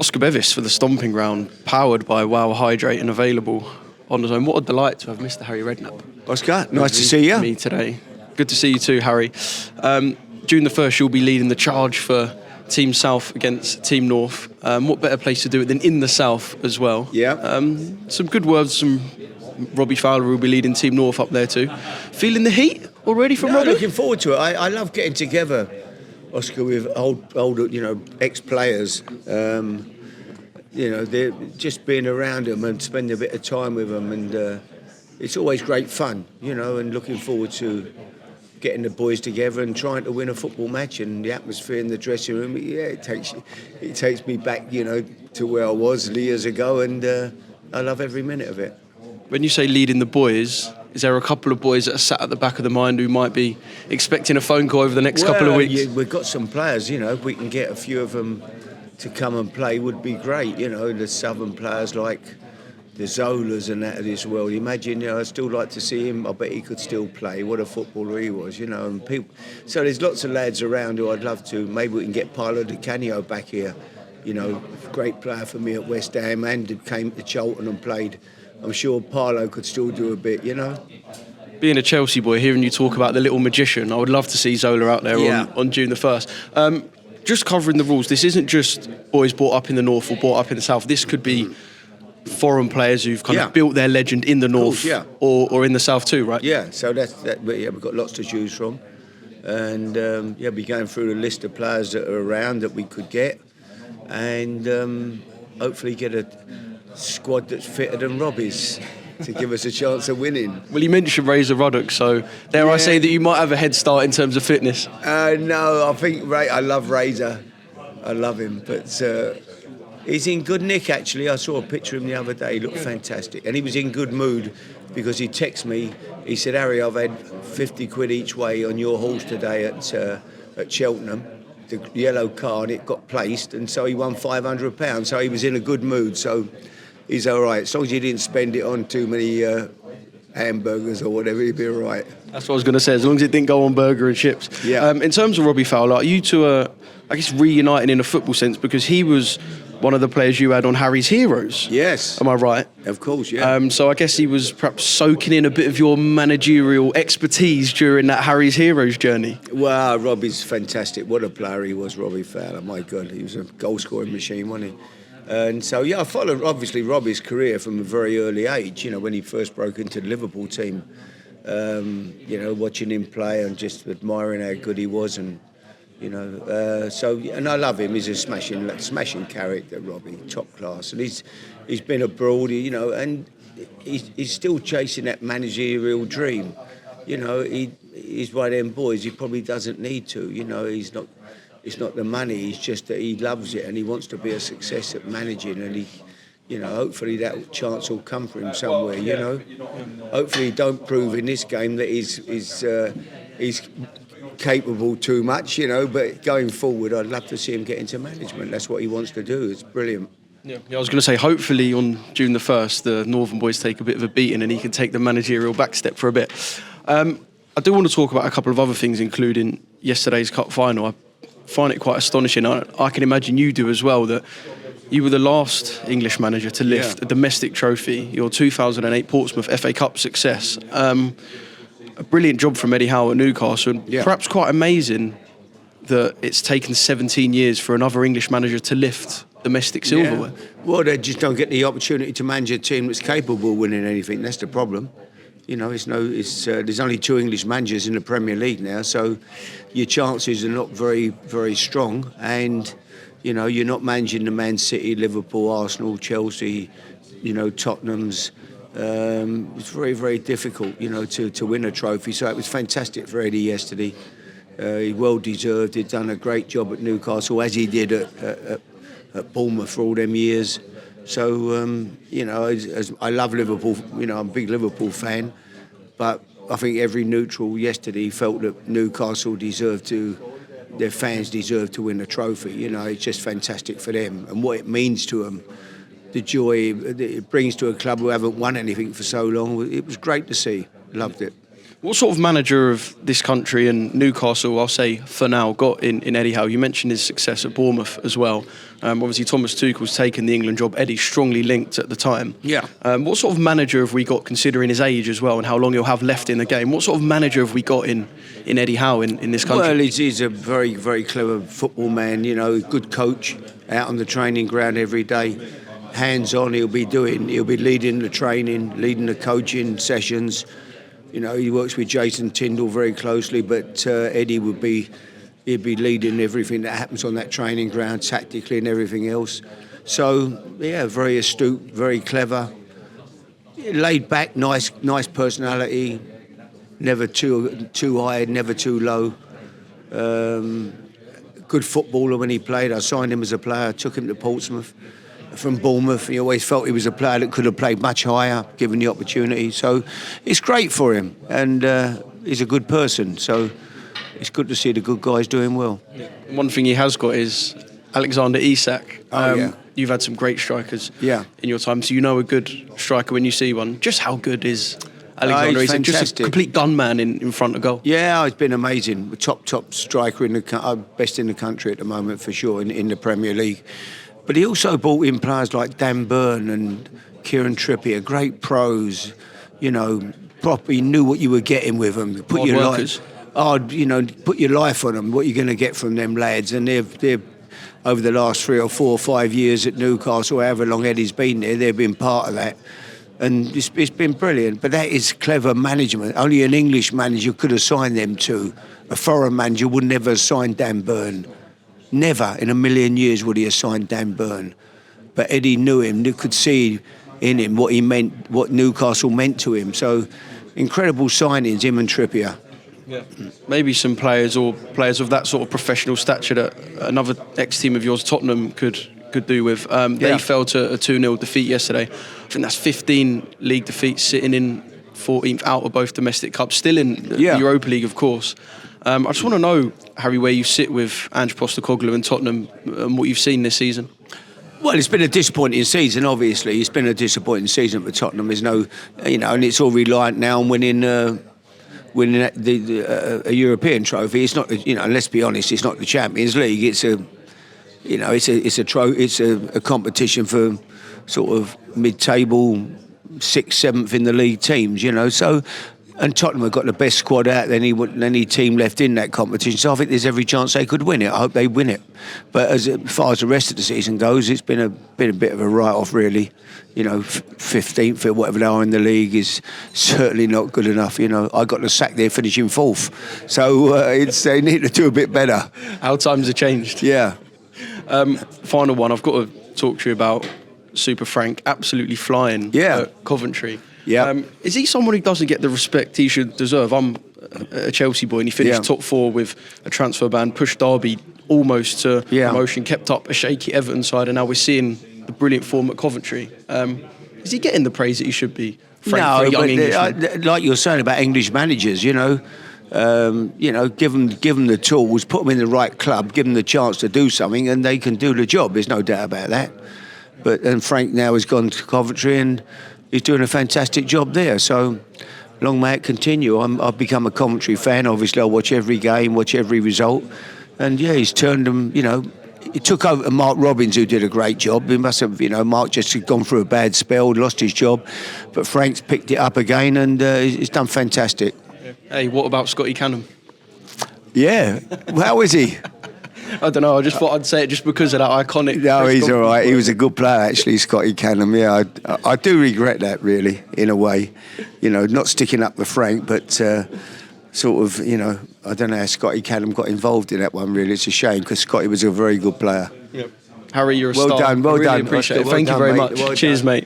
Oscar Bevis for the Stomping Ground, powered by Wow Hydrate and available on the zone. What a delight to have Mr. Harry Redknapp. Oscar, nice to see you. Me today. Good to see you too, Harry. June the 1st, you'll be leading the charge for Team South against Team North. What better place to do it than in the South as well? Yeah. Some good words from Robbie Fowler, who will be leading Team North up there too. Feeling the heat already from Robbie? Looking forward to it. I love getting together, Oscar, with old ex-players. They're just being around them and spending a bit of time with them, and it's always great fun, and looking forward to getting the boys together and trying to win a football match. And the atmosphere in the dressing room, it takes me back, to where I was years ago, and I love every minute of it. When you say leading the boys, is there a couple of boys that are sat at the back of the mind who might be expecting a phone call over the next couple of weeks? Yeah, we've got some players, if we can get a few of them to come and play would be great, the southern players like the Zolas and that of this world. Imagine, I'd still like to see him. I bet he could still play. What a footballer he was, and people. So there's lots of lads around who I'd love to. Maybe we can get Paolo Di Canio back here, great player for me at West Ham and came to Charlton and played. I'm sure Paolo could still do a bit, Being a Chelsea boy, hearing you talk about the little magician, I would love to see Zola out there on June the 1st. Just covering the rules, this isn't just boys brought up in the North or brought up in the South. This could be foreign players who've kind of built their legend in the North or in the South too, right? Yeah, so we've got lots to choose from. And be going through the list of players that are around that we could get, and hopefully get a squad that's fitter than Robbie's to give us a chance of winning. Well, you mentioned Razor Ruddock, so I say that you might have a head start in terms of fitness? No, I think I love Razor. I love him, but he's in good nick, actually. I saw a picture of him the other day. He looked fantastic. And he was in good mood because he texted me. He said, Harry, I've had 50 quid each way on your horse today at Cheltenham. The yellow card, it got placed, and so he won £500. So he was in a good mood. So he's all right. As long as you didn't spend it on too many hamburgers or whatever, he'd be all right. That's what I was going to say. As long as it didn't go on burger and chips. Yeah. In terms of Robbie Fowler, are you two, reuniting in a football sense? Because he was one of the players you had on Harry's Heroes. Yes. Am I right? Of course, yeah. So I guess he was perhaps soaking in a bit of your managerial expertise during that Harry's Heroes journey. Wow, Robbie's fantastic. What a player he was, Robbie Fowler. My God, he was a goal-scoring machine, wasn't he? And so, I followed, obviously, Robbie's career from a very early age, when he first broke into the Liverpool team. Watching him play and just admiring how good he was, and and I love him. He's a smashing character, Robbie, top class. And he's been abroad, and he's still chasing that managerial dream. He's one of them boys. He probably doesn't need to. It's not the money. It's just that he loves it and he wants to be a success at managing. And hopefully that chance will come for him somewhere. Hopefully he don't prove in this game that he's capable too much, but going forward I'd love to see him get into management. That's what he wants to do. It's brilliant. Yeah, I was going to say, hopefully on June the 1st the Northern boys take a bit of a beating and he can take the managerial backstep for a bit. I do want to talk about a couple of other things, including yesterday's cup final. I find it quite astonishing. I can imagine you do as well, that you were the last English manager to lift a domestic trophy, your 2008 Portsmouth FA Cup success. A brilliant job from Eddie Howe at Newcastle, and perhaps quite amazing that it's taken 17 years for another English manager to lift domestic silverware. Well, they just don't get the opportunity to manage a team that's capable of winning anything. That's the problem. There's only 2 English managers in the Premier League now, so your chances are not very, very strong. And you're not managing the Man City, Liverpool, Arsenal, Chelsea, Tottenham's. It's very, very difficult, to win a trophy. So it was fantastic for Eddie yesterday. He well deserved. He'd done a great job at Newcastle, as he did at Bournemouth for all them years. So, I love Liverpool. I'm a big Liverpool fan. But I think every neutral yesterday felt that Newcastle their fans deserve to win a trophy. It's just fantastic for them and what it means to them. The joy it brings to a club who haven't won anything for so long. It was great to see. Loved it. What sort of manager of this country and Newcastle, I'll say for now, got in Eddie Howe? You mentioned his success at Bournemouth as well. Obviously, Thomas Tuchel's taken the England job. Eddie strongly linked at the time. Yeah. What sort of manager have we got, considering his age as well and how long he'll have left in the game? What sort of manager have we got in Eddie Howe in this country? Well, he's a very, very clever football man, good coach, out on the training ground every day. Hands-on, he'll be leading the training, leading the coaching sessions. He works with Jason Tyndall very closely, but Eddie he'd be leading everything that happens on that training ground, tactically and everything else. So, yeah, very astute, very clever, laid back, nice personality, never too high, never too low. Good footballer when he played. I signed him as a player, took him to Portsmouth. From Bournemouth, he always felt he was a player that could have played much higher, given the opportunity. So it's great for him, and he's a good person. So it's good to see the good guys doing well. Yeah. One thing he has got is Alexander Isak. Yeah. You've had some great strikers in your time, so you know a good striker when you see one. Just how good is Alexander Isak? Just a complete gunman in front of goal. Yeah, he's been amazing. Top striker in the best in the country at the moment for sure in the Premier League. But he also brought in players like Dan Burn and Kieran Trippier, great pros, properly knew what you were getting with them. Put your life on them, what you're going to get from them lads. And they've over the last 3 or 4 or 5 years at Newcastle, however long Eddie's been there, they've been part of that. And it's been brilliant. But that is clever management. Only an English manager could have signed them to. A foreign manager would never have signed Dan Burn. Never in a million years would he have signed Dan Burn. But Eddie knew him, could see in him what he meant, what Newcastle meant to him. So incredible signings, him and Trippier. Yeah. Maybe some players of that sort of professional stature that another ex-team of yours, Tottenham, could do with. They fell to a 2-0 defeat yesterday. I think that's 15 league defeats, sitting in 14th out of both domestic cups, still in the Europa League, of course. I just want to know, Harry, where you sit with Ange Postecoglou and Tottenham and what you've seen this season. Well, it's been a disappointing season, obviously. It's been a disappointing season for Tottenham. There's no, and it's all reliant now on winning a European trophy. It's not, let's be honest, it's not the Champions League. It's a competition for sort of mid-table, 6th, 7th in the league teams, So, and Tottenham have got the best squad out than any team left in that competition. So I think there's every chance they could win it. I hope they win it. But as far as the rest of the season goes, it's been a bit of a write-off, really. 15th or whatever they are in the league is certainly not good enough. I got the sack there finishing 4th. So they need to do a bit better. How times have changed. Yeah. Final one, I've got to talk to you about Super Frank absolutely flying at Coventry. Yeah. Is he someone who doesn't get the respect he should deserve? I'm a Chelsea boy and he finished top 4 with a transfer ban, pushed Derby almost to promotion, kept up a shaky Everton side, and now we're seeing the brilliant form at Coventry. Is he getting the praise that he should be? Frank, for a young Englishman? Like you're saying about English managers, give them the tools, put them in the right club, give them the chance to do something, and they can do the job. There's no doubt about that. And Frank now has gone to Coventry and he's doing a fantastic job there. So long may it continue. I've become a Coventry fan. Obviously, I watch every game, watch every result. And he's turned them, he took over Mark Robbins, who did a great job. He must have, Mark just had gone through a bad spell, lost his job. But Frank's picked it up again and he's done fantastic. Hey, what about Scotty Canham? Yeah, how is he? I don't know, I just thought I'd say it just because of that iconic... No, he's all right. He was a good player, actually, Scotty Canham. Yeah, I do regret that, really, in a way. Not sticking up with Frank, but sort of, I don't know how Scotty Canham got involved in that one, really. It's a shame, because Scotty was a very good player. Yep. Harry, you're a star. Well done. I really appreciate it. Thank you very much. Cheers, mate.